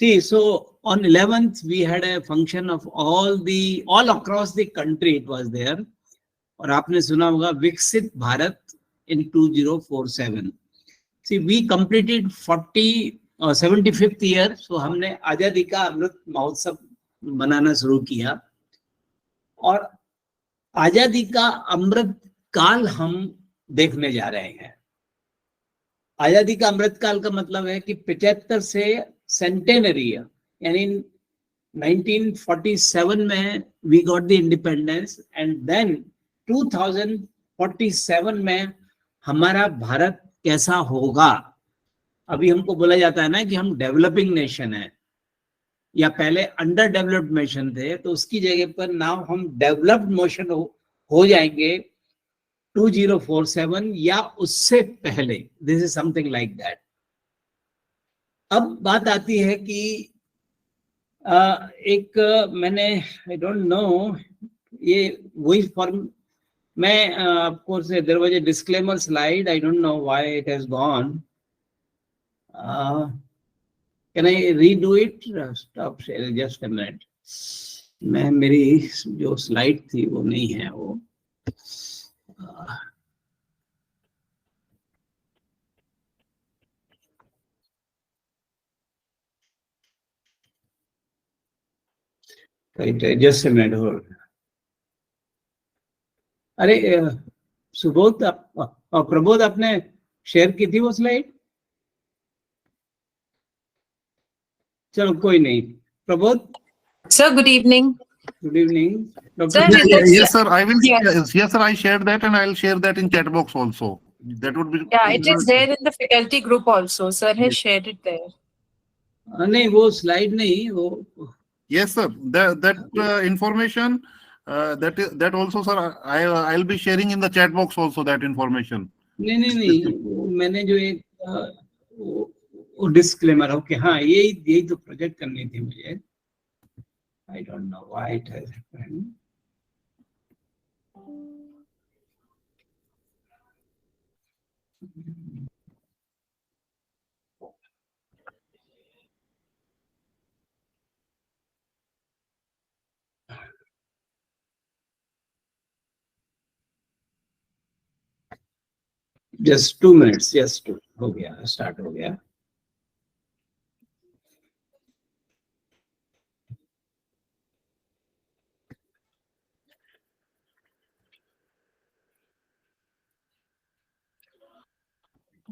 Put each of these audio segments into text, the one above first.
See, so on 11th we had a function of all across the country it was there. और आपने सुना होगा विकसित Bharat in 2047. See, we completed 75th year, so हमने आजादी का अमृत महोत्सव मनाना शुरू किया और आजादी का अमृत काल हम देखने जा रहे हैं. आजादी का अमृत काल का मतलब है कि 75 से सेंटेनरी, यानी 1947 में we got the independence and then 2047 में हमारा भारत कैसा होगा. अभी हमको बोला जाता है ना कि हम डेवलपिंग नेशन है, या पहले अंडर डेवलप्ड नेशन थे, तो उसकी जगह पर नाउ हम डेवलप्ड नेशन हो जाएंगे 2047 या उससे पहले. This is something like that. अब बात आती है कि एक मैंने आई डोंट नो ये वही फॉर्म मैं of course there was a disclaimer slide. I don't know why it has gone. Can I redo it? Stop share just a minute. मैं मेरी जो स्लाइड थी वो नहीं है वो. Just a minute hold. अरे सुबोध प्रबोध आपने शेयर की थी वो स्लाइड? चलो कोई नहीं. Prabodh sir, good evening. Good evening. Yes, sir. I will. Yes, sir. I shared that, and I'll share that in chat box also. That would be. Yeah, it is there in the faculty group also. Sir has shared it there. नहीं वो slide नहीं वो. Yes, sir. That information. That also, sir. I'll be sharing in the chat box also that information. नहीं मैंने जो एक वो disclaimer. Okay हाँ, यही तो प्रोजेक्ट करनी थी मुझे. I don't know why it has happened. Just 2 minutes. Just two. हो गया, स्टार्ट हो गया.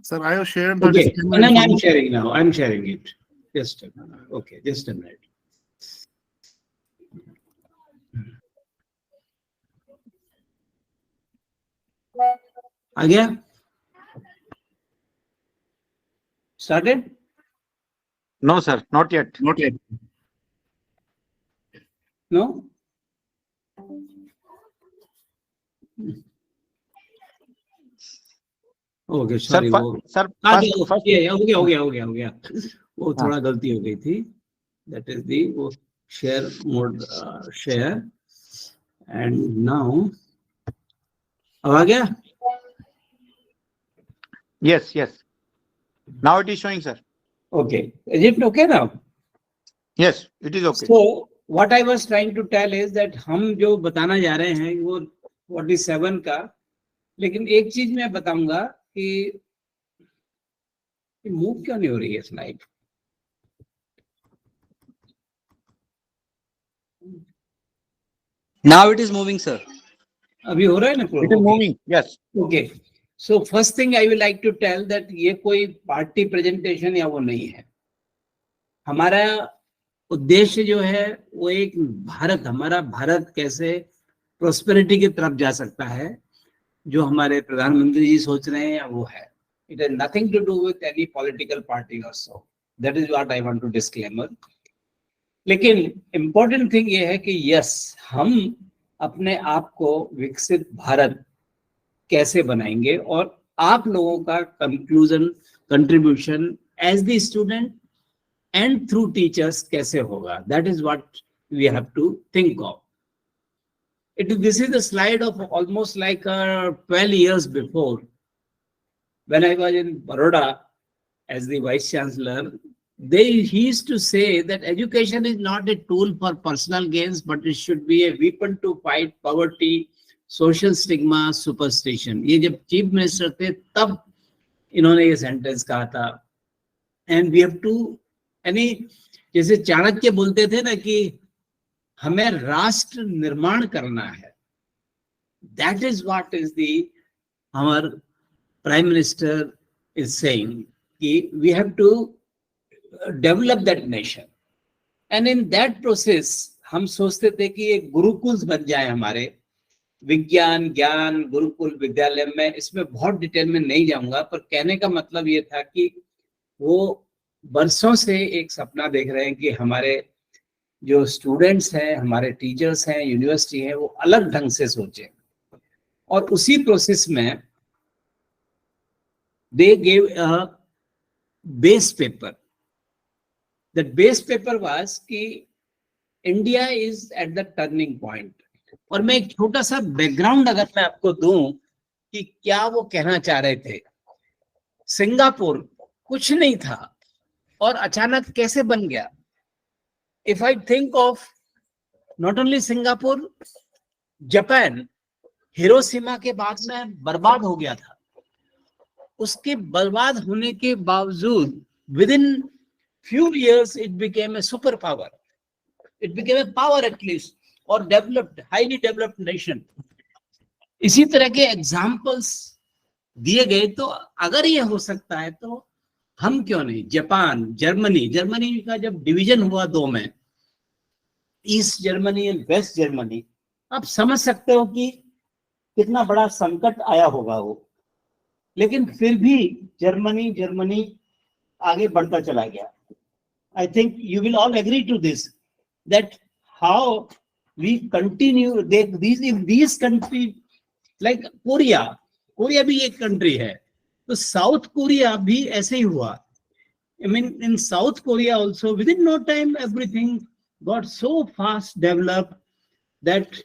Sir, I have shared the. Okay, and then I'm sharing now. I'm sharing it. Just a minute. Okay, just a minute. आ गया? Started? No, sir, not yet. Not yet. No? Okay sorry. वो Sir, हो गया. वो थोड़ा गलती हो गई थी. दैट इज दी वो share mode share and now अब आ गया. yes. Now it is showing, sir. Okay, is it okay now? Yes, it is okay. So what I was trying to tell is that हम जो बताना जा रहे हैं वो 47 का, लेकिन एक चीज मैं बताऊंगा कि मूव क्यों नहीं हो रही है slide. Now it is moving, sir. अभी हो रहा है ना? It is moving. Yes. Okay. So first thing I would like to tell that ये कोई पार्टी प्रेजेंटेशन या वो नहीं है. हमारा उद्देश्य जो है वो एक भारत, हमारा भारत कैसे प्रोस्पेरिटी की तरफ जा सकता है, जो हमारे प्रधानमंत्री जी सोच रहे हैं, या वो है. It has nothing to do with any political party or so. That is what I want to disclaimer. लेकिन इम्पोर्टेंट थिंग ये है कि यस, हम अपने आप को विकसित भारत कैसे बनाएंगे और आप लोगों का contribution as the student and through teachers कैसे होगा. That is what we have to think of. This is the slide of almost like 12 years before when I was in Baroda as the Vice Chancellor. he used to say that education is not a tool for personal gains, but it should be a weapon to fight poverty, social stigma, superstition. ये जब chief minister थे तब इन्होंने ये sentence कहा था. And we have to, यानी जैसे चाणक्य बोलते थे ना कि हमें राष्ट्र निर्माण करना है. That is what is the our prime minister is saying कि we have to develop that nation, and in that process हम सोचते थे कि एक गुरुकुल बन जाए हमारे, विज्ञान ज्ञान गुरुकुल विद्यालय में. इसमें बहुत डिटेल में नहीं जाऊंगा, पर कहने का मतलब ये था कि वो बरसों से एक सपना देख रहे हैं कि हमारे जो स्टूडेंट्स हैं, हमारे टीचर्स हैं, यूनिवर्सिटी है, वो अलग ढंग से सोचे. और उसी प्रोसेस में they gave a base paper. That base paper was कि India is at the turning point. और मैं एक छोटा सा बैकग्राउंड अगर मैं आपको दूं कि क्या वो कहना चाह रहे थे. सिंगापुर कुछ नहीं था और अचानक कैसे बन गया. If I think of not only Singapore, Japan Hiroshima के बाद में बर्बाद हो गया था. उसके बर्बाद होने के बावजूद with in few years it became a super power. It became a power at least, और डेवलप्ड, हाईली डेवलप्ड नेशन. इसी तरह के एग्जाम्पल्स दिए गए. तो अगर ये हो सकता है तो हम क्यों नहीं. जापान, जर्मनी का जब डिवीजन हुआ दो में, East Germany and West Germany, आप समझ सकते हो कि कितना बड़ा संकट आया होगा वो. लेकिन फिर भी जर्मनी आगे बढ़ता चला गया. I think you will all agree to this that how we continue these country like Korea भी एक कंट्री है, तो साउथ कोरिया भी ऐसे ही हुआ. I mean in South Korea also with in no time everything got so fast developed that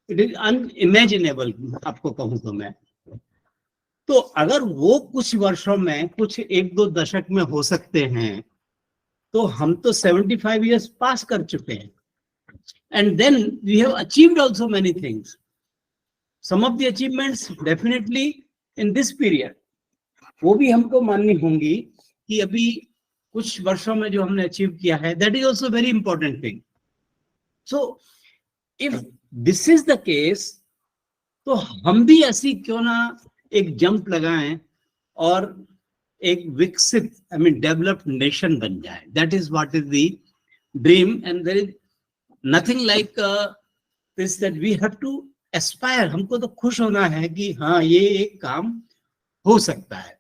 it is unimaginable. आपको कहूं तो मैं, तो अगर वो कुछ वर्षों में, कुछ एक दो दशक में हो सकते हैं, तो हम तो 75 years पास कर चुके हैं. And then we have achieved also many things. Some of the achievements definitely in this period, वो भी हमको माननी होंगी कि अभी कुछ वर्षों में जो हमने अचीव किया है, that is also very important thing. So if this is the case, तो हम भी ऐसी क्यों ना एक जंप लगाएं और एक विकसित, आई मीन डेवलप्ड नेशन बन जाए. That is what is the dream, and there is nothing like this that we have to aspire. हमको तो खुश होना है कि हाँ, ये एक काम हो सकता है.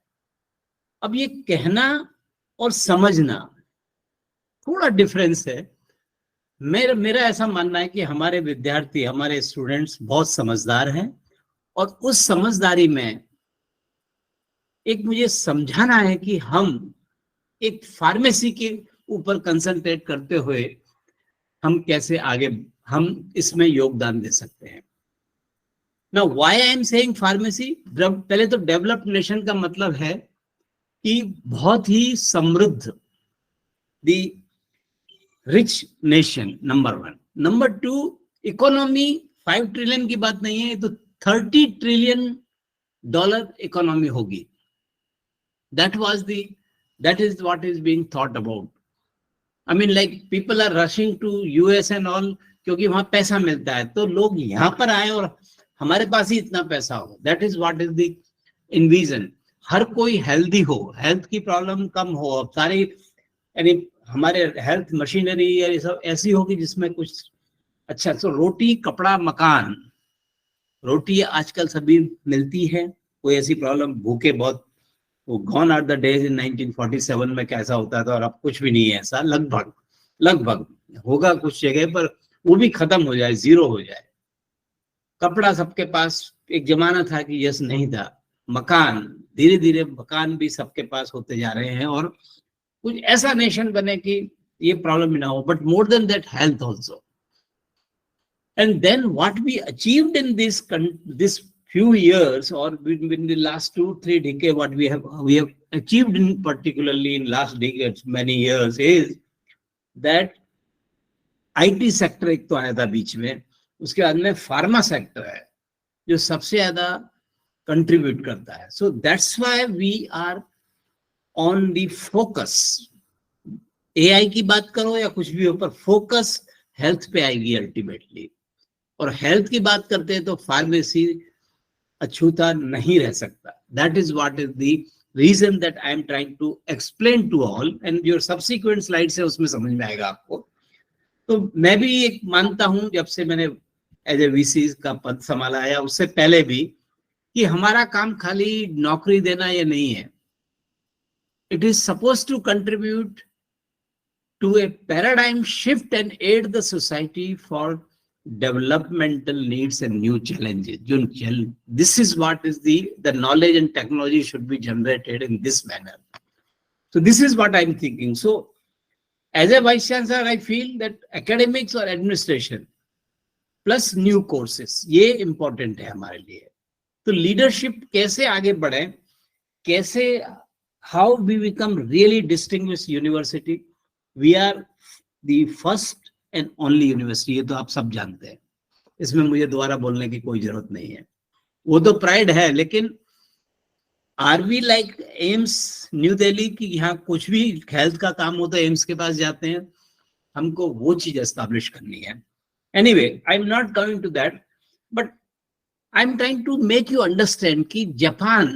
अब ये कहना और समझना थोड़ा डिफरेंस है. मेरा ऐसा मानना है कि हमारे विद्यार्थी, हमारे स्टूडेंट्स बहुत समझदार हैं, और उस समझदारी में एक मुझे समझाना है कि हम एक फार्मेसी के ऊपर कंसंट्रेट करते हुए हम कैसे आगे हम इसमें योगदान दे सकते हैं. ना why I am saying pharmacy. पहले तो डेवलप्ड नेशन का मतलब है कि बहुत ही समृद्ध, the rich nation, number 1. Number 2, economy 5 trillion की बात नहीं है, तो $30 trillion इकोनॉमी होगी. That is what is being thought about. I mean, like people are rushing to US and all, क्योंकि वहां पैसा मिलता है, तो लोग यहाँ पर आए और हमारे पास ही इतना पैसा हो. That is what is the envision. हर कोई हेल्दी हो, हेल्थ की प्रॉब्लम कम हो. अब सारी, यानी हमारे हेल्थ मशीनरी ये सब ऐसी होगी जिसमें कुछ अच्छा. तो रोटी, कपड़ा, मकान. रोटी आजकल सभी मिलती है, कोई ऐसी प्रॉब्लम, भूखे बहुत, वो gone are the days in 1947 में कैसा होता था, और अब कुछ भी नहीं है ऐसा. लगभग होगा कुछ जगह पर, वो भी खत्म हो जाए, जीरो हो जाए. कपड़ा सबके पास, एक जमाना था कि यस नहीं था. मकान, धीरे धीरे मकान भी सबके पास होते जा रहे हैं, और कुछ ऐसा नेशन बने कि ये प्रॉब्लम भी ना हो. But more than that, health also. And then what we achieved in this few years or in the last 2-3 decades, what we have achieved in particularly in last decades, many years, is that IT sector एक तो आया था बीच में, उसके बाद में pharma sector है जो सबसे ज्यादा कंट्रीब्यूट करता है. So that's why we are on the focus. AI की बात करो या कुछ भी हो, पर फोकस हेल्थ पे आएगी अल्टीमेटली. और हेल्थ की बात करते हैं तो फार्मेसी अछूता नहीं रह सकता. That is what is the reason that I am trying to explain to all, and your subsequent slide से उसमें समझ में आएगा आपको. तो मैं भी एक मानता हूं, जब से मैंने एज ए वीसी का पद संभाला है, उससे पहले भी, कि हमारा काम खाली नौकरी देना ये नहीं है. It is suppose to contribute to a paradigm shift and aid the society for developmental needs and new challenges. This is what is the knowledge and technology should be generated in this manner. So this is what I'm thinking. So as a vice chancellor, I feel that academics or administration plus new courses, ये important है हमारे लिए. तो leadership कैसे आगे बढ़े, कैसे, how we become really distinguished university. We are the first and only university, ये तो आप सब जानते हैं, इसमें मुझे दोबारा बोलने की कोई जरूरत नहीं है. वो तो प्राइड है, लेकिन are we like AIIMS New Delhi की यहाँ कुछ भी हेल्थ का काम हो तो एम्स के पास जाते हैं? हमको वो चीज एस्टैब्लिश करनी है. Anyway, I am not coming to that, but I am trying to make you understand कि जापान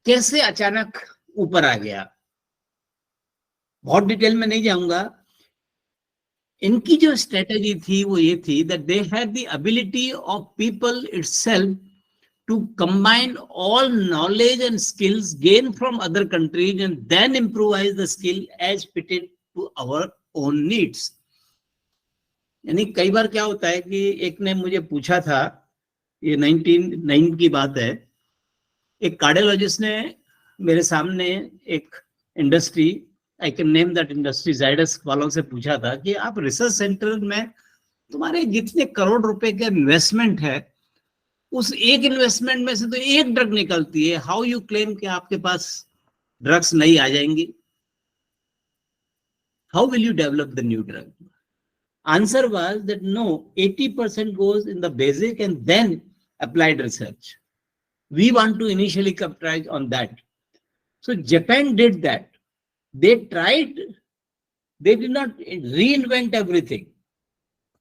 कैसे अचानक ऊपर आ गया. बहुत डिटेल में नहीं जाऊंगा. इनकी जो स्ट्रेटेजी थी वो ये थी that they had the ability of people itself to combine all knowledge and skills gain from other countries and then improvise the skill as fitted to our own needs. यानी कई बार क्या होता है कि एक ने मुझे पूछा था, ये 1999 की बात है, एक कार्डियोलॉजिस्ट ने मेरे सामने एक industry, I can name that industry, Zydus वालों से पूछा था कि आप रिसर्च सेंटर में तुम्हारे जितने करोड़ रुपए के इन्वेस्टमेंट है, उस एक इन्वेस्टमेंट में से तो एक ड्रग निकलती है, हाउ यू क्लेम कि आपके पास ड्रग्स नहीं आ जाएंगी? How will you develop the new drug? Answer was that no, 80% goes in the basic and then applied research. We want to initially capitalize on that. So Japan did that. They tried, they did not reinvent everything.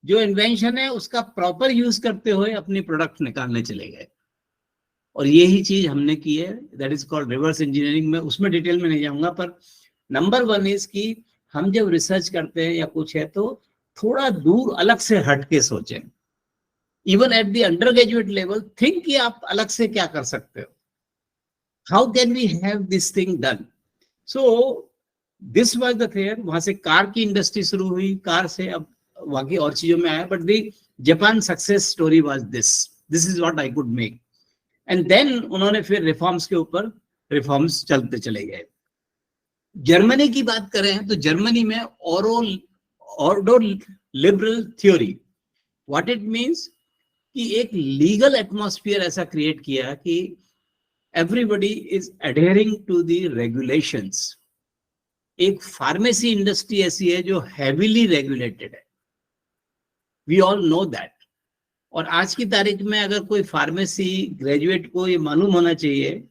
जो invention है उसका proper use करते हुए अपनी product निकालने चले गए. और यही चीज हमने की है, that is called reverse engineering. में उसमें डिटेल में नहीं जाऊंगा, पर नंबर 1 इज कि हम जब रिसर्च करते हैं या कुछ है तो थोड़ा दूर अलग से हट के सोचें. Even at the undergraduate level think कि आप अलग से क्या कर सकते हो. How can we have this thing done? So this was the fair. वहां से कार की इंडस्ट्री शुरू हुई, कार से अब बाकी और चीजों में आया, but the Japan success story was this is what I could make. And then उन्होंने फिर रिफॉर्म्स के ऊपर रिफॉर्म्स चलते चले गए. जर्मनी की बात करें तो जर्मनी में ordo liberal theory, what it means कि एक लीगल एटमॉस्फेयर ऐसा क्रिएट किया कि everybody is adhering to the regulations. एक फार्मेसी इंडस्ट्री ऐसी है जो हैवीली रेगुलेटेड है, वी ऑल नो दैट. और आज की तारीख में अगर कोई फार्मेसी ग्रेजुएट को ये मालूम होना चाहिए,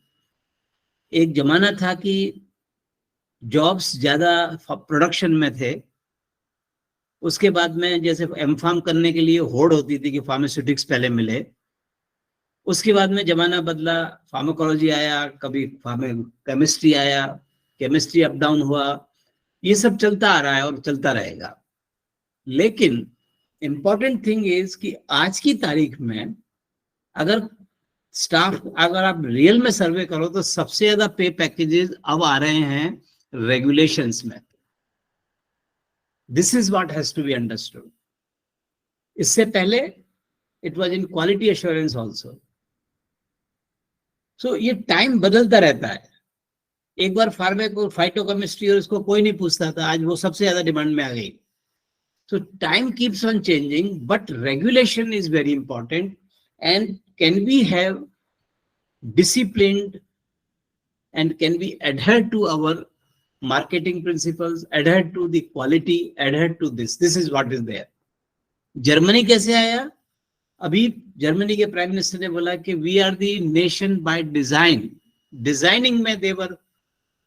एक जमाना था कि जॉब्स ज्यादा प्रोडक्शन में थे, उसके बाद में जैसे एमफार्म करने के लिए होड़ होती थी कि फार्मास्यूटिक्स पहले मिले, उसके बाद में जमाना बदला, फार्माकोलॉजी आया, कभी केमिस्ट्री आया, केमिस्ट्री अप डाउन हुआ, ये सब चलता आ रहा है और चलता रहेगा. लेकिन इंपॉर्टेंट थिंग इज कि आज की तारीख में अगर स्टाफ, अगर आप रियल में सर्वे करो तो सबसे ज्यादा पे पैकेजेस अब आ रहे हैं रेगुलेशंस में. This is what has to be understood. इससे पहले it was in quality assurance also. So ये टाइम बदलता रहता है. एक बार फाइटोकेमिस्ट्री और उसको कोई नहीं पूछता था, आज वो सबसे ज्यादा डिमांड में आ गई. So time keeps on changing, but regulation is very important. And can we have disciplined and can we adhere to our marketing principles, adhere to the quality, adhere to this. This is what is there. Germany कैसे आया? अभी Germany के prime minister ने बोला कि we are the nation by design. Designing में they were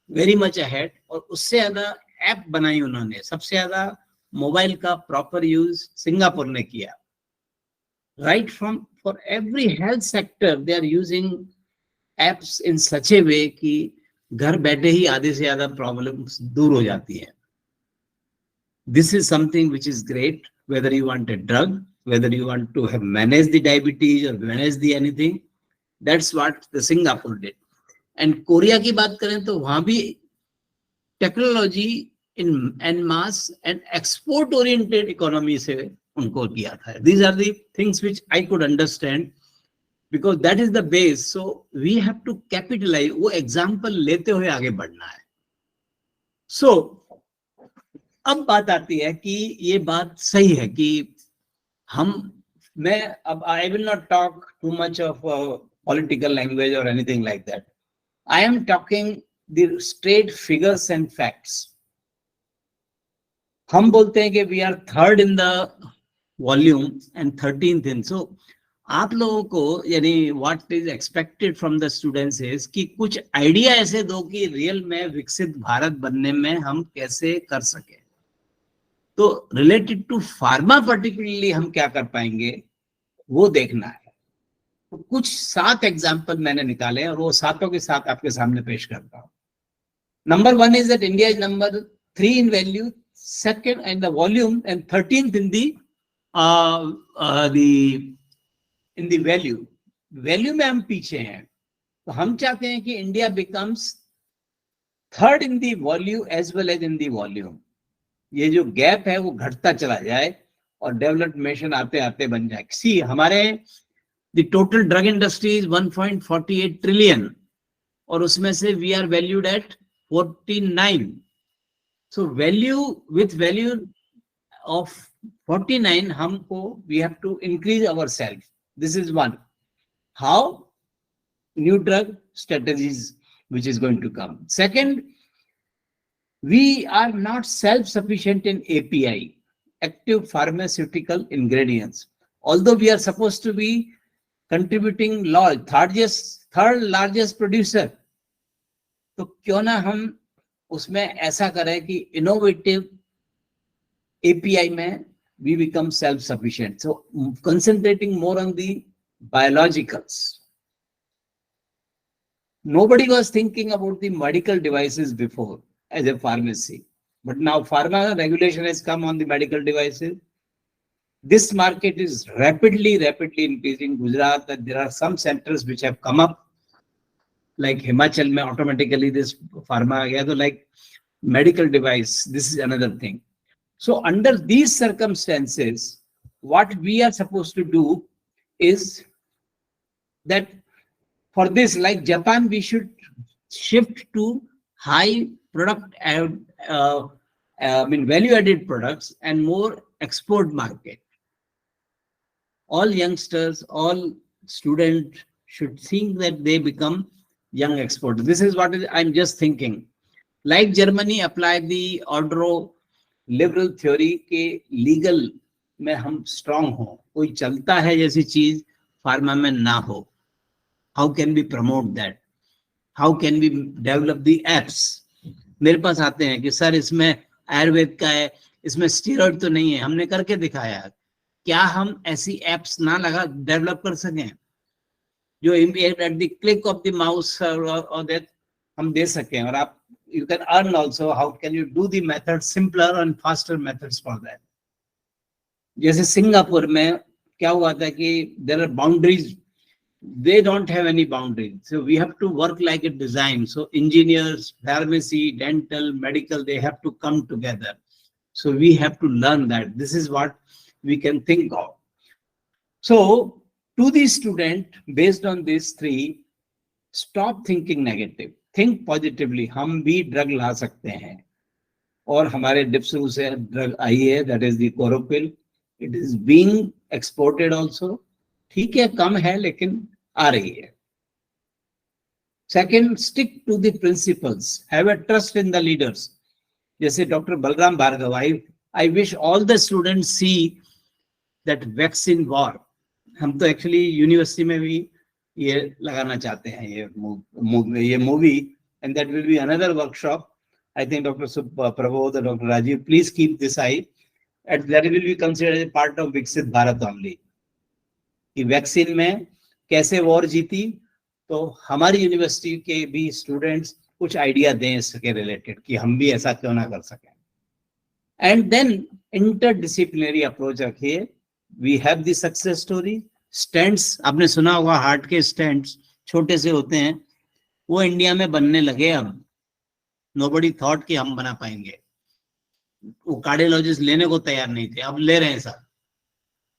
very much ahead, और उससे ज्यादा ऐप बनाई उन्होंने. सबसे ज्यादा मोबाइल का प्रॉपर यूज सिंगापुर ने किया. Right from for every health sector they are using apps in such a way कि घर बैठे ही आधे से ज्यादा प्रॉब्लम्स दूर हो जाती है. This is something which is great. Whether you want a drug, whether you want to have managed the diabetes or manage the anything, that's what the Singapore did. And Korea की बात करें तो वहां भी technology in an mass and export oriented economy से उनको किया था. These are the things which I could understand because that is the base. So we have to capitalize. वो एग्जाम्पल लेते हुए आगे बढ़ना है. So अब बात आती है कि ये बात सही है कि मैं अब I will not talk too much of political language और anything like that. I am talking the straight figures and facts. हम बोलते हैं कि we are third in the volume and 13th in. So आप लोगों को यानी what is expected from the students is कि कुछ आइडिया ऐसे दो कि रियल में विकसित भारत बनने में हम कैसे कर सके. तो रिलेटेड टू फार्मा पर्टिकुलरली हम क्या कर पाएंगे वो देखना है. तो कुछ 7 एग्जाम्पल मैंने निकाले और वो 7 के साथ आपके सामने पेश करता हूं. Number 1 is that India is number 3 in value, second in the volume and 13th in the value. Value में हम पीछे हैं. तो हम चाहते हैं कि India becomes third in the volume as well as in the volume. ये जो गैप है वो घटता चला जाए और डेवलपमेंट आते आते बन जाए. सी हमारे the total drug industry is 1.48 trillion और उसमें से we are valued at 49. So with value of 49 हमको we have to increase our self. This is one. How? New drug strategies which is going to come. Second, we are not self-sufficient in API, active pharmaceutical ingredients. Although we are supposed to be contributing third largest producer, तो क्यों ना हम उसमें ऐसा करें कि innovative API में we become self-sufficient. So concentrating more on the biologicals. Nobody was thinking about the medical devices before as a pharmacy, but now pharma regulation has come on the medical devices. This market is rapidly increasing. Gujarat, that there are some centers which have come up, like Himachal mein automatically this pharma aa gaya. So like medical device, this is another thing. So under these circumstances, what we are supposed to do is that for this, like Japan, we should shift to high product, value-added products and more export market. All youngsters, all students should think that they become young exporters. This is what I'm just thinking. Like Germany applied the ordoliberal theory के legal में हम strong हो. कोई चलता है जैसी चीज pharma में ना हो. How can we promote that? How can we develop the apps? मेरे पास आते हैं कि सर इसमें आयुर्वेद का है, इसमें स्टीरॉइड तो नहीं है, हमने करके दिखाया. क्या हम ऐसी एप्स ना डेवलप कर सकें जो at the click of the mouse और दैट हम दे सकें. और आप you can earn also. How can you do the method simpler and faster methods for that. जैसे सिंगापुर में क्या हुआ था कि there are boundaries. They don't have any boundaries. So we have to work like a design. So engineers, pharmacy, dental, medical, they have to come together. So we have to learn that. This is what we can think of. So to the student, based on these 3, stop thinking negative. Think positively. हम भी drug ला सकते हैं. और हमारे डिप्सू से drug आई है, that is the Coropil. It is being exported also. ठीक है, कम है लेकिन आ रही है. Second, stick to the principles, have a trust in the leaders. जैसे doctor Balram Bhargava, I wish all the students see that vaccine war. हम तो एक्चुअली यूनिवर्सिटी में भी ये लगाना चाहते हैं, ये movie, and that will be another workshop. I think doctor Prabodh, doctor Rajiv, please keep this eye, and that will be considered as part of Vikshit Bharat only. कि वैक्सीन में कैसे वॉर जीती, तो हमारी यूनिवर्सिटी के भी स्टूडेंट्स कुछ आइडिया दें इसके रिलेटेड कि हम भी ऐसा क्यों ना कर सकें. एंड देन इंटरडिसिप्लिनरी अप्रोच रखिए. We have the success story. Stents आपने सुना होगा, हार्ट के स्टेंट्स छोटे से होते हैं, वो इंडिया में बनने लगे अब. नोबडी थॉट कि हम बना पाएंगे. वो कार्डियोलॉजिस्ट लेने को तैयार नहीं थे, अब ले रहे हैं sir.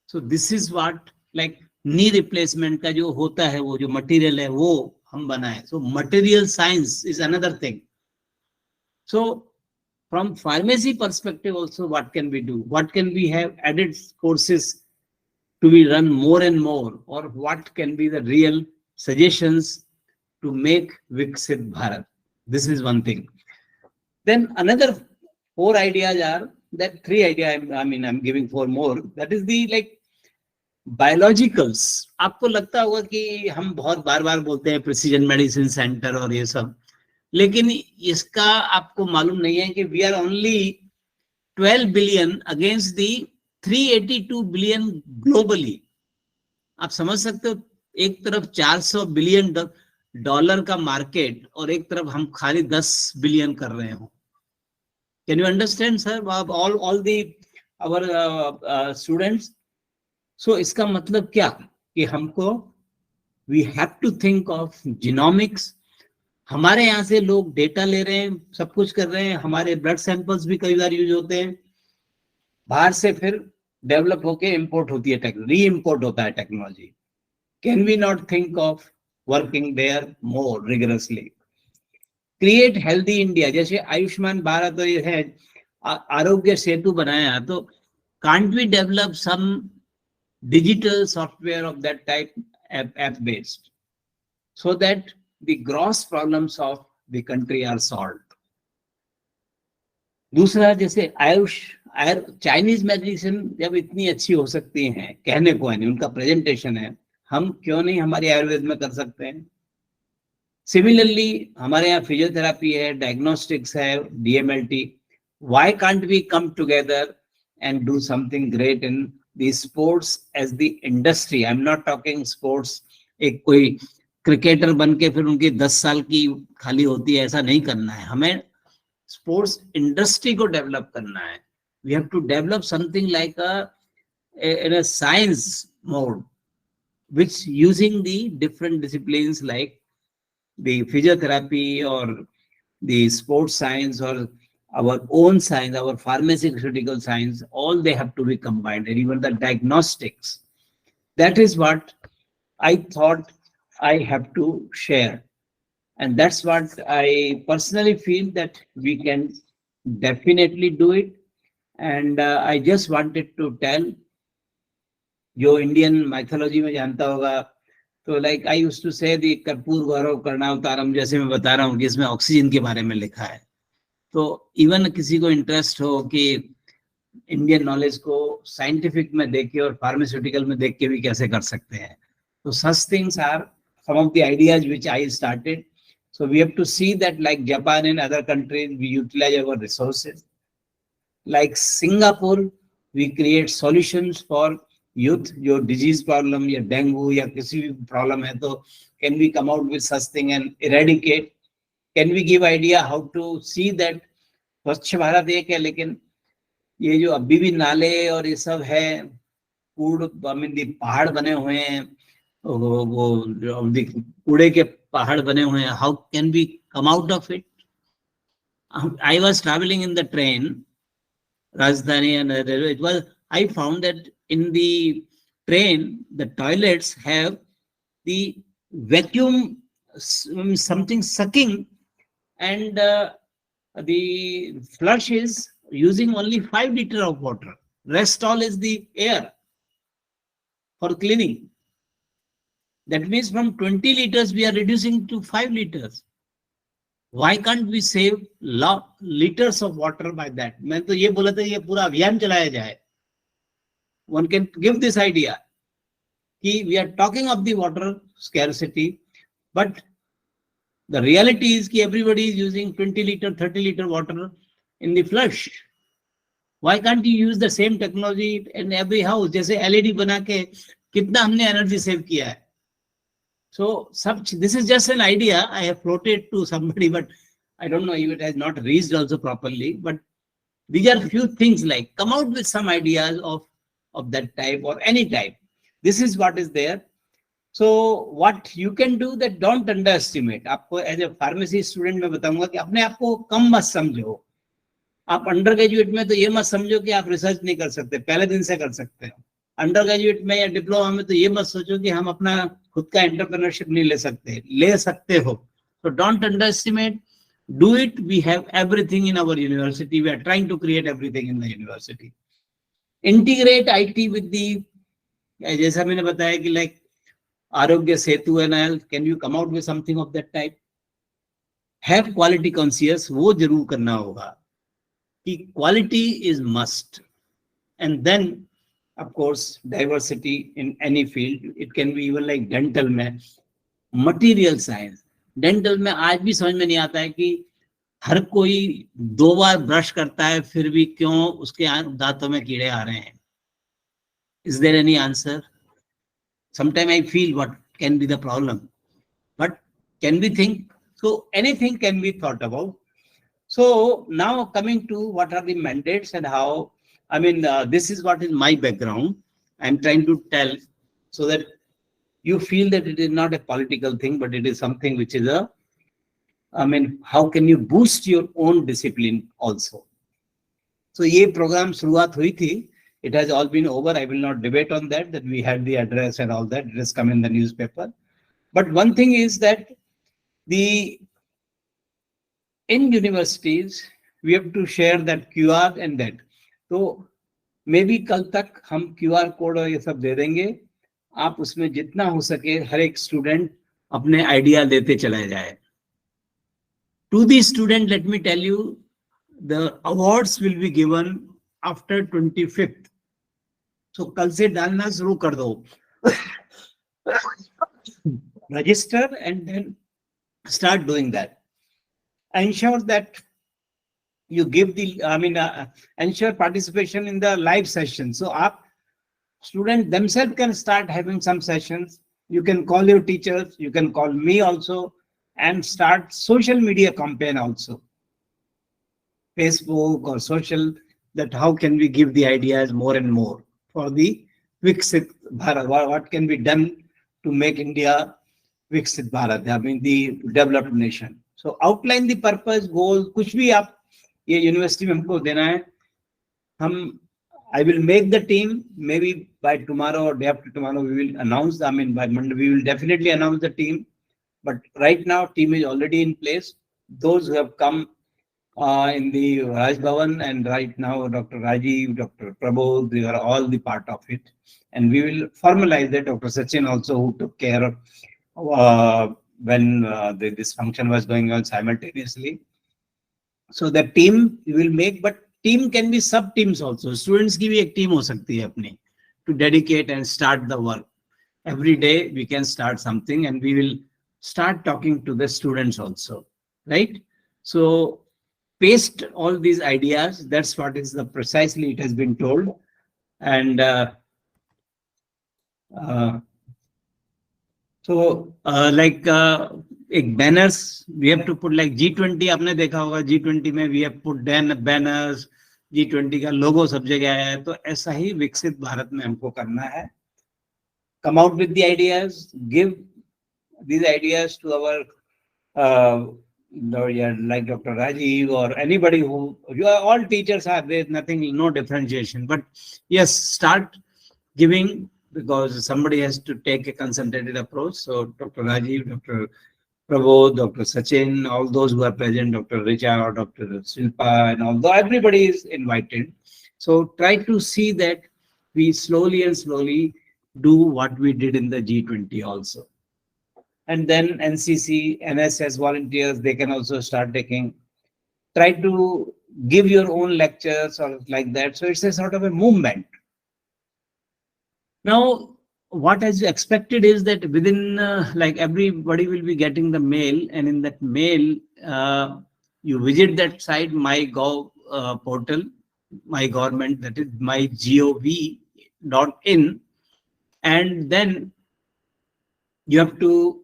So this is what, like knee replacement का जो होता है, वो जो मटेरियल है वो हम बनाए. So material science is another thing. So from pharmacy perspective also, what can we do, what can we have added courses to be run more and more, और what can be the real suggestions to make Vikshit Bharat. This is one thing. Then another 4 ideas are, that 3 ideas, I'm giving 4 more. That is the like biologicals. आपको लगता होगा कि हम बहुत बार बोलते हैं precision medicine centre और ये सब, लेकिन इसका आपको मालूम नहीं है कि we are only 12 billion against the 382 billion globally. आप समझ सकते हो, एक तरफ 400 बिलियन डॉलर का मार्केट और एक तरफ हम खाली 10 बिलियन कर रहे हो. Can you understand sir, all the our students? So इसका मतलब क्या कि हमको we have to think of genomics. हमारे यहाँ से लोग डेटा ले रहे हैं, सब कुछ कर रहे हैं, हमारे ब्लड सैंपल्स भी कई बार यूज होते हैं, बाहर से फिर डेवलप होके इंपोर्ट होती है, री इम्पोर्ट होता है technology. Can we not think of working there more rigorously? Create healthy India. जैसे आयुष्मान भारत और ये है, आरोग्य सेतु बनाया, तो can't we develop some digital software of that type, app based, so that the gross problems of the country are solved? दूसरा, जैसे Chinese medicine जब इतनी अच्छी हो सकती है, कहने को है नहीं, उनका प्रेजेंटेशन है, हम क्यों नहीं हमारी आयुर्वेद में कर सकते हैं? सिमिलरली हमारे यहाँ फिजियोथेरापी है, डायग्नोस्टिक्स है, DMLT. Why can't we come together and do something great in the sports as the industry? I am not talking sports एक कोई क्रिकेटर बन के फिर उनकी 10 साल की खाली होती है, ऐसा नहीं करना है. हमें स्पोर्ट्स इंडस्ट्री को डेवलप करना है. We have to develop something like a science mode, which using the different disciplines like the physiotherapy or the sports science or our own science, our pharmaceutical science, all they have to be combined, and even the diagnostics. That is what I thought I have to share, and that's what I personally feel that we can definitely do it. And I just wanted to tell, जो Indian mythology में जानता होगा, तो like I used to से दी कर्पूर गौरव कर्णावतारम, जैसे मैं बता रहा हूँ कि इसमें ऑक्सीजन के बारे में लिखा है. तो इवन किसी को इंटरेस्ट हो कि इंडियन नॉलेज को साइंटिफिक में देख के और फार्मास्यूटिकल में देख के भी कैसे कर सकते हैं, तो such things are some of the ideas which I started. So we have to see that like Japan and other countries we utilize our resources. Like Singapore, we create solutions for youth. जो disease problem या dengue या किसी भी problem है, तो can we come out with such thing and eradicate? Can we give idea how to see that? Swachh Bharat एक है, लेकिन ये जो अभी भी नाले और ये सब है, पहाड़ बने हुए हैं, वो कूड़े के पहाड़ बने हुए हैं, how can we come out of it? I was travelling in the train, Rajdhani and it was, I found that in the train, the toilets have the vacuum, something sucking, and the flush is using only 5 liters of water. Rest all is the air for cleaning. That means from 20 liters, we are reducing to 5 liters. Why can't we save liters of water by that? मैं तो ये बोला था ये पूरा अभियान चलाया जाए. One can give this idea. We are talking of the water scarcity, but the reality is that everybody is using 20 liter, 30 liter water in the flush. Why can't you use the same technology in every house? जैसे LED बना के कितना हमने energy save किया है. So this is just an idea I have floated to somebody, but I don't know if it has not reached also properly. But these are few things like come out with some ideas of that type or any type. This is what is there. So what you can do that don't underestimate. आपको as a pharmacy student मैं बताऊंगा कि अपने आप को कम मत समझो. आप अंडर ग्रेजुएट में तो ये मत समझो कि आप रिसर्च नहीं कर सकते, पहले दिन से कर सकते हो. अंडर ग्रेजुएट में या डिप्लोमा में तो ये मत सोचो कि हम अपना खुद का एंटरप्रेन्योरशिप नहीं ले सकते हो. So don't underestimate. Do it. We have everything in our university. We are trying to create everything in the university. Integrate IT with the, जैसा मैंने बताया कि like Aarogya Setu and all. Can you come out with something of that type? Have quality conscious. वो जरूर करना होगा. कि quality is must. And then of course, diversity in any field. It can be even like dental में, material science. Dental में आज भी समझ में नहीं आता है कि हर कोई 2 बार ब्रश करता है फिर भी क्यों उसके दांतों में कीड़े आ रहे हैं. Is there any answer? Sometimes I feel what can be the problem. But can we think? So anything can be thought about. So now coming to what are the mandates and how, I mean, this is what is my background. I'm trying to tell so that you feel that it is not a political thing, but it is something which is how can you boost your own discipline also? So ये program शुरुआत हुई थी. It has all been over. I will not debate on that we had the address and all that. It has come in the newspaper. But one thing is that in universities, we have to share that QR and that. तो may be कल तक हम QR code और ये सब दे देंगे. आप उसमें जितना हो सके हर एक स्टूडेंट अपने आइडिया देते चला जाए. To the student let me tell you the awards will be given after 25th. So कल से डालना शुरू कर दो. Register and then start doing that. Ensure that you give ensure participation in the live session. So students themselves can start having some sessions. You can call your teachers, you can call me also, and start social media campaign also. Facebook or social, that how can we give the ideas more and more for the Vikshit Bharat. What can be done to make India Vikshit Bharat, the developed nation. So outline the purpose, goal, कुछ भी आप ये university में हमको देना है. I will make the team. Maybe by tomorrow or day after tomorrow we will announce. By Monday we will definitely announce the team. But right now team is already in place. Those who have come in the Raj Bhavan, and right now Dr. Rajiv, Dr. Prabodh, they are all the part of it. And we will formalize that. Dr. Sachin also, who took care of when this function was going on simultaneously. So the team will make, but team can be sub teams also. Students की भी एक team हो सकती है अपनी, to dedicate and start the work. Every day we can start something, and we will start talking to the students also, right? So paste all these ideas. That's what is the precisely it has been told. And एक banners we have to put like G20. आपने देखा होगा G20 में we have put banners. G20 का लोगो सब जगह है. तो ऐसा ही विकसित भारत में हमको करना है. Come out with the ideas. Give these ideas to our like Dr. Rajiv or anybody who, you are all teachers are there. Nothing, no differentiation. But yes, start giving, because somebody has to take a concentrated approach. So Dr. Rajiv, Dr. Prabodh, Dr. Sachin, all those who are present, Dr. Richa or Dr. Silpa, and although everybody is invited. So try to see that we slowly and slowly do what we did in the G20 also. and then NCC, NSS volunteers, they can also start taking. Try to give your own lectures or like that. So it's a sort of a movement. Now, what is expected is that within, like everybody will be getting the mail, and in that mail, you visit that site, MyGov portal, my government, that is mygov.in, and then you have to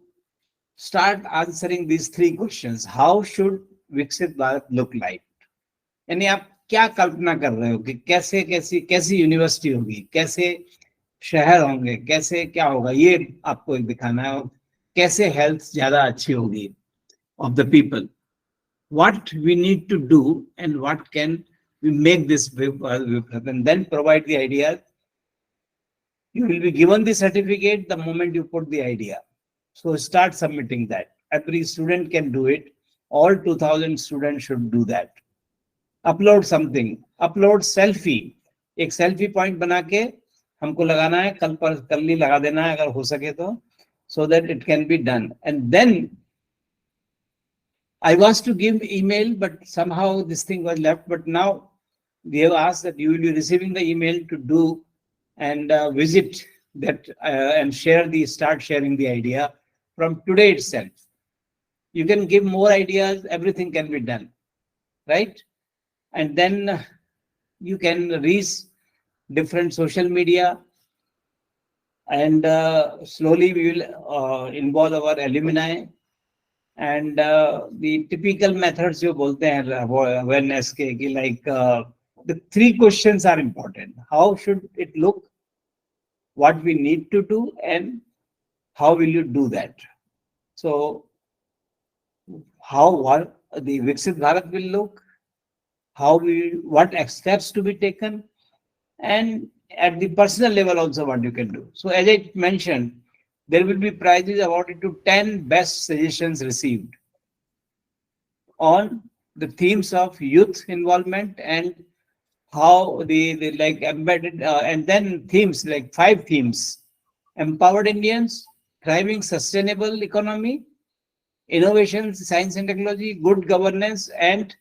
start answering these three questions. How should Vikshit Bharat look like? यानी आप क्या कल्पना कर रहे हो कि कैसे कैसी कैसी यूनिवर्सिटी होगी, कैसे शहर होंगे, कैसे क्या होगा, ये आपको दिखाना है. कैसे हेल्थ ज्यादा अच्छी होगी of the people, what we need to do and what can we make this and then provide the ideas. You will be given the certificate the moment you put the idea. So start submitting that. Every student can do it. All 2000 students should do that. Upload something. Upload selfie. एक selfie point बना के हमको लगाना है, कल ही लगा देना है अगर हो सके तो, so that it can be done. And then I was to give email, but somehow this thing was left. But now we have asked that you will be receiving the email to do and visit that and start sharing the idea from today itself. You can give more ideas, everything can be done, right? And then you can reach different social media, and slowly we will involve our alumni. And the typical methods जो बोलते हैं awareness के कि like the three questions are important. How should it look? What we need to do, and how will you do that? So what the Vikshit Bharat will look, what steps to be taken, and at the personal level also what you can do. So as I mentioned, there will be prizes awarded to 10 best suggestions received on the themes of youth involvement and how the like embedded, and then themes like 5 themes: empowered Indians, thriving sustainable economy, innovation, science and technology, good governance, and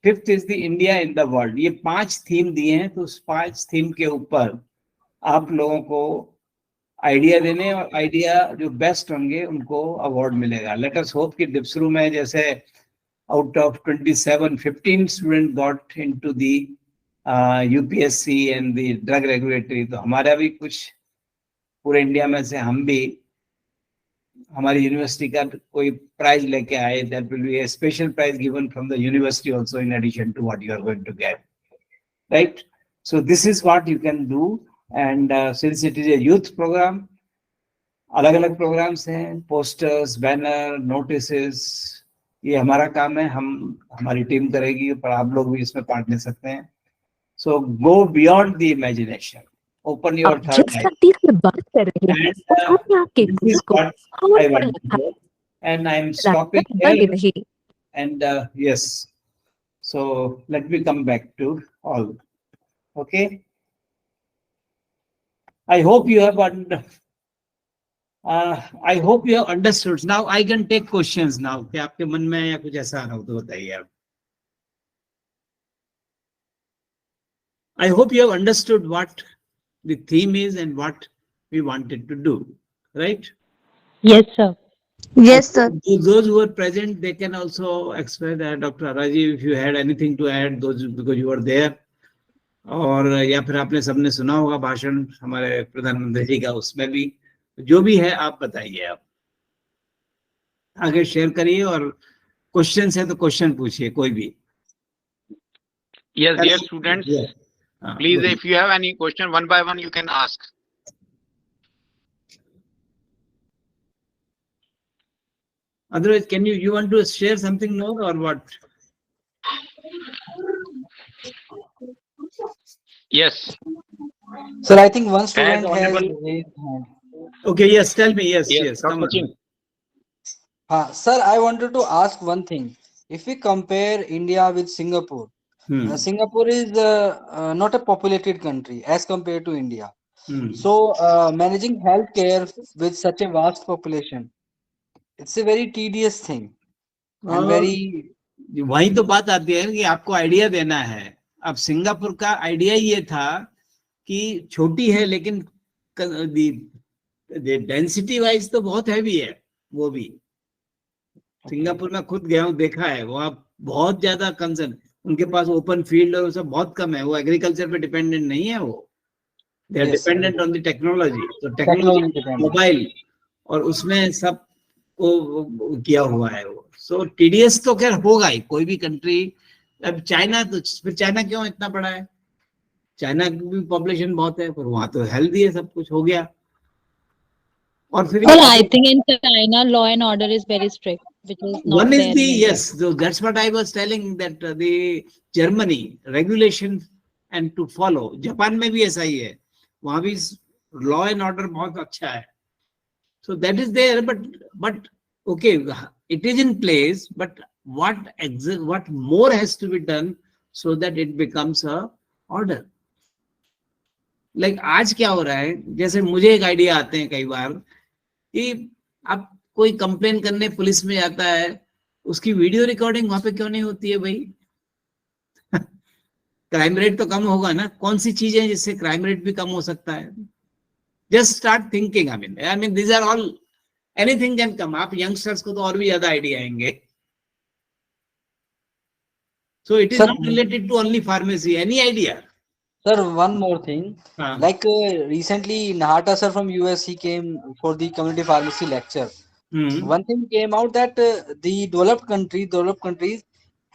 5th is the India in the world. ये 5 theme दिए हैं, तो उस 5 theme के ऊपर आप लोगों को आइडिया देने, और आइडिया जो बेस्ट होंगे उनको अवार्ड मिलेगा. लेट अस होप कि डिप्सरू में जैसे out of 27, 15 students got into the UPSC and the drug regulatory. तो हमारा भी कुछ पूरे इंडिया में से हम भी हमारी यूनिवर्सिटी का कोई प्राइज लेके आए. That will be a special prize given from the university also in addition to what you are going to get, right? So this is what you can do. And since it is a youth program, अलग अलग programmes हैं, posters, banner, notices, ये हमारा काम है, हमारी team करेगी, पर आप लोग भी इसमें पार्ट ले सकते हैं. So go beyond the imagination, open your third eye, बात कर रहे हैं आपके and I am stopping here. And yes, so let me come back to all. Okay, I hope you have I hope you have understood. Now I can take questions now. क्या आपके मन में या कुछ ऐसा आ रहा हो तो बताइए आप. I hope you have understood what the theme is and what we wanted to do, right? Yes, sir. Yes, sir. Those who were present, they can also express that. Dr. Rajiv, if you had anything to add, those because you were there. और या फिर आपने सबने सुना होगा भाषण हमारे प्रधानमंत्री जी का, उसमें भी जो भी है आप बताइए, आप आगे शेयर करिए, और क्वेश्चन है तो क्वेश्चन पूछिए कोई भी. Yes, dear students, please, good. if you have any question, one by one you can ask. Otherwise, can you want to share something more or what? Yes. Sir, I think one student has honorable- raised hand. Okay, yes, tell me. Yes, come Dr. on. Singh. Sir, I wanted to ask one thing. If we compare India with Singapore, Singapore is not a populated country as compared to India. So, managing healthcare with such a vast population, it's a very tedious thing and और very वही तो बात आती है कि आपको idea देना है। अब सिंगापुर का आइडिया ये था कि छोटी है लेकिन डेंसिटी वाइज तो बहुत हैवी है वो भी। सिंगापुर में खुद गया हूँ, देखा है, वहाँ बहुत ज्यादा कंसर्न, उनके पास ओपन फील्ड और सब बहुत कम है, वो एग्रीकल्चर पे डिपेंडेंट नहीं है, वो they are Yes, dependent on the technology. तो technology टेक्नोलॉजी dependent. मोबाइल और उसमें सब को किया हुआ है वो। सो टीडीएस तो खैर होगा ही, कोई भी कंट्री। अब चाइना, तो फिर चाइना क्यों इतना बड़ा है? चाइना की भी पॉपुलेशन बहुत है, पर वहां तो हेल्दी है, सब कुछ हो गया। और फिर Well, I think in China, law and order is very strict, which is not one is there the, in India. yes, so that's what I was telling, that the Germany regulation and to follow, Japan में भी ऐसा ही है, वहां भी law and order बहुत अच्छा है। So that is there, but okay, it is in place, but what more has to be done so that it becomes a order? Like आज क्या हो रहा है, जैसे मुझे एक आइडिया आते हैं कई बार कि अब कोई कंप्लेन करने पुलिस में जाता है, उसकी वीडियो रिकॉर्डिंग वहां पे क्यों नहीं होती है भाई? क्राइम रेट तो कम होगा ना। कौन सी चीजें जिससे क्राइम रेट भी कम हो सकता है? Just start thinking. I mean these are all, anything can come. आप यंगस्टर्स को तो और भी ज्यादा आइडिया आएंगे। So it is Sir, not related to only pharmacy. Any idea? sir, one more thing. हाँ, Like recently, Nahata sir from US, he came for the community pharmacy lecture. One thing came out that the developed countries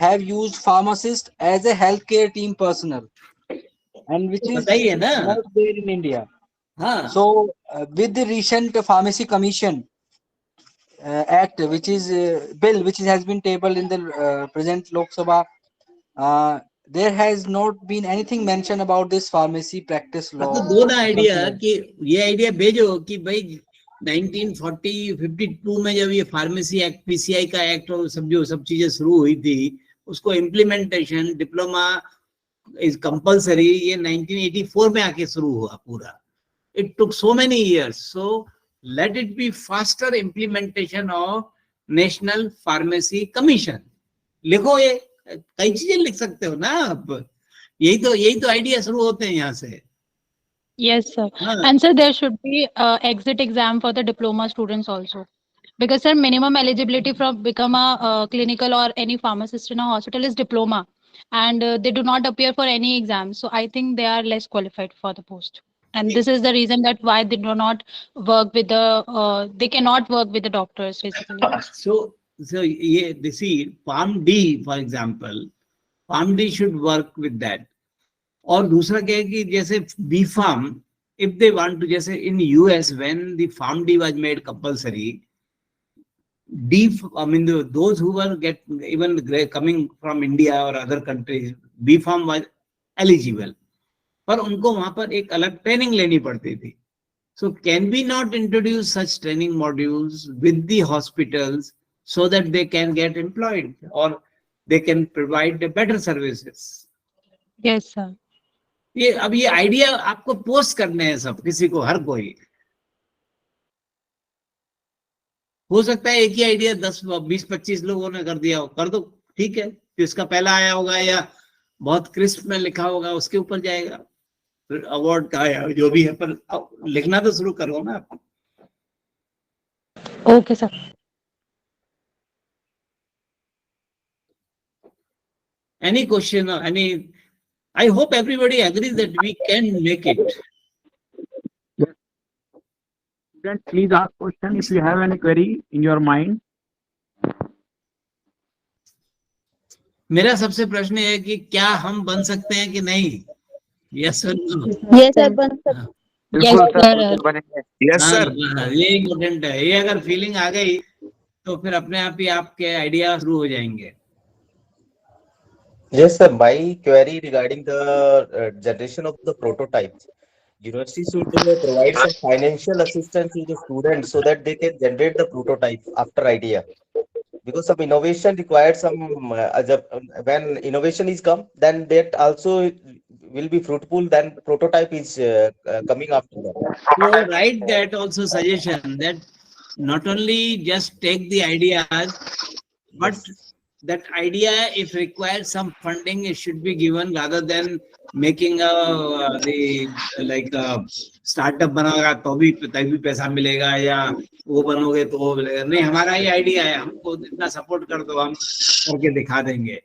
have used pharmacists as a healthcare team personnel, and which is बताइए ना। not there in India. हाँ, So, with the recent Pharmacy Commission Act, which is bill which has been tabled in the present Lok Sabha, there has not been anything mentioned about this pharmacy practice हाँ, law. तो दो ना or idea something like कि ये idea भेजो कि भाई 1952 में जब ये फार्मेसी एक्ट, पीसीआई का एक्ट और सब चीजें शुरू हुई थी, उसको इम्प्लीमेंटेशन डिप्लोमा इज कंपलसरी, ये 1984 में आके शुरू हुआ पूरा। It took so many years, so let it be faster implementation of national pharmacy commission. लिखो, ये कई चीजें लिख सकते हो ना आप। यही तो आइडिया शुरू होते हैं यहाँ से। Yes, sir. हाँ, And sir, there should be exit exam for the diploma students also. Because sir, minimum eligibility from become a clinical or any pharmacist in a hospital is diploma, and they do not appear for any exam. So I think they are less qualified for the post. And this is the reason that why they do not work with the they cannot work with the doctors basically. so ये see Palm D for example, Palm D should work with that। और दूसरा क्या है कि जैसे B pharm, if they want to, जैसे in US when the pharm D was made compulsory, D, I mean those who were get even coming from India और other countries, B pharm was eligible, पर उनको वहां पर एक अलग training लेनी पड़ती थी। So can be not introduce such training modules with the hospitals so that they can get employed or they can provide better services? Yes, sir. ये अब ये आइडिया आपको पोस्ट करने हैं सब, किसी को, हर कोई। हो सकता है एक ही आइडिया 10 20 25 लोगों ने कर दिया हो, कर दो, ठीक है। जिसका पहला आया होगा या बहुत क्रिस्प में लिखा होगा उसके ऊपर जाएगा, अवार्ड का या जो भी है, पर लिखना तो शुरू करो ना आप। Okay, sir. Any question? I hope everybody agrees that we can make it. Students, please ask question if you have any query in your mind. मेरा सबसे प्रश्न है कि क्या हम बन सकते हैं कि नहीं? यस और no? Yes, sir. Yes, sir. Yes sir. हाँ, ये इम्पोर्टेंट है। ये अगर फीलिंग आ गई तो फिर अपने आप ही आपके आइडिया शुरू हो जाएंगे। Yes, sir. My query regarding the generation of the prototypes. University should provide some financial assistance to the students so that they can generate the prototype after idea. Because some innovation required some, when innovation is come, then that also will be fruitful. Then prototype is coming after that. So write that also suggestion that not only just take the ideas, but that idea, if requires some funding, it should be given rather than making startup बनागा तभी पैसा मिलेगा या वो बनोगे तो वो मिलेगा नहीं. हमारा ये आइडिया है, हमको इतना सपोर्ट कर दो, हम करके दिखा देंगे.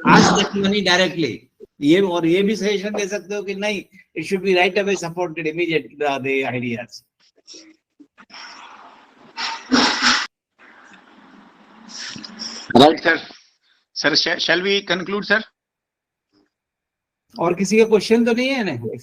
Ask that money directly. ये भी सजेशन दे सकते हो कि नहीं, it should be right away supported immediately the ideas. Right, sir. Sir, shall we conclude, sir? और किसी का क्वेश्चन तो नहीं है ना?